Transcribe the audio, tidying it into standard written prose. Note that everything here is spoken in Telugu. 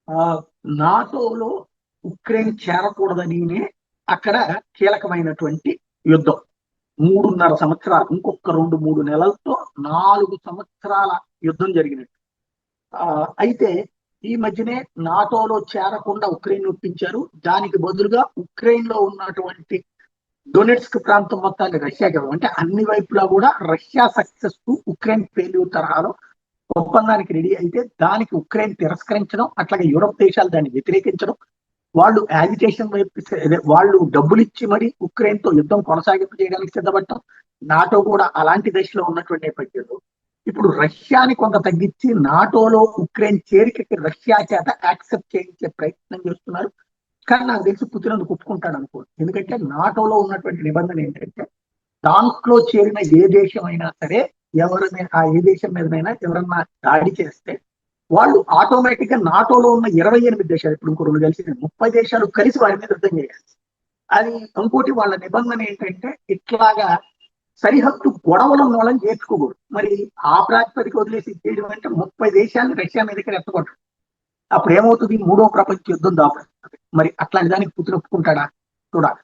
ఆ నాటోలో ఉక్రెయిన్ చేరకూడదని అక్కడ కీలకమైనటువంటి యుద్ధం. 3.5 సంవత్సరాలు, ఇంకొక 2-3 నెలలతో 4 సంవత్సరాల యుద్ధం జరిగినట్టు. అయితే ఈ మధ్యనే నాటోలో చేరకుండా ఉక్రెయిన్ ఒప్పించారు. దానికి బదులుగా ఉక్రెయిన్ లో ఉన్నటువంటి డొనెట్స్క్ ప్రాంతం మొత్తాన్ని రష్యాకి ఇవ్వడం, అంటే అన్ని వైపులా కూడా రష్యా సక్సెస్ కు ఉక్రెయిన్ ఫెయిల్యూర్ తరహాలో ఒప్పందానికి రెడీ అయితే దానికి ఉక్రెయిన్ తిరస్కరించడం, అట్లాగే యూరప్ దేశాలు దాన్ని వ్యతిరేకించడం, వాళ్ళు యాజిటేషన్ వైపు వాళ్ళు డబ్బులు ఇచ్చి మరి ఉక్రెయిన్ తో యుద్ధం కొనసాగింపు చేయడానికి సిద్ధపడటం, నాటో కూడా అలాంటి దశలో ఉన్నటువంటి నేపథ్యంలో ఇప్పుడు రష్యాని కొంత తగ్గించి నాటోలో ఉక్రెయిన్ చేరికకి రష్యా చేత యాక్సెప్ట్ చేయించే ప్రయత్నం చేస్తున్నారు. కానీ నాకు తెలిసి పుతిన్ అందుకు ఒప్పుకుంటాడు అనుకో. ఎందుకంటే నాటోలో ఉన్నటువంటి నిబంధన ఏంటంటే దాంట్లో చేరిన ఏ దేశం అయినా సరే ఎవరిని ఆ ఏ దేశం మీదనైనా ఎవరన్నా దాడి చేస్తే వాళ్ళు ఆటోమేటిక్ గా నాటోలో ఉన్న 28 దేశాలు, ఇప్పుడు ఇంకో 2 కలిసి 30 దేశాలు కలిసి వారి మీద యుద్ధం చేయాలి. అది ఇంకోటి వాళ్ళ నిబంధన ఏంటంటే ఇట్లాగా సరిహద్దు గొడవలు ఉన్న వాళ్ళని చేర్చుకోకూడదు. మరి ఆ ప్రాతిపదిక వదిలేసి చేయడం అంటే 30 దేశాలను రష్యా మీదకి రెచ్చగొట్టడం. అప్పుడు ఏమవుతుంది? 3వ ప్రపంచ యుద్ధం దాపుస్తుంది. మరి అట్లాంటి దానికి పుతిన్ ఒప్పుకుంటాడా? చూడాలి.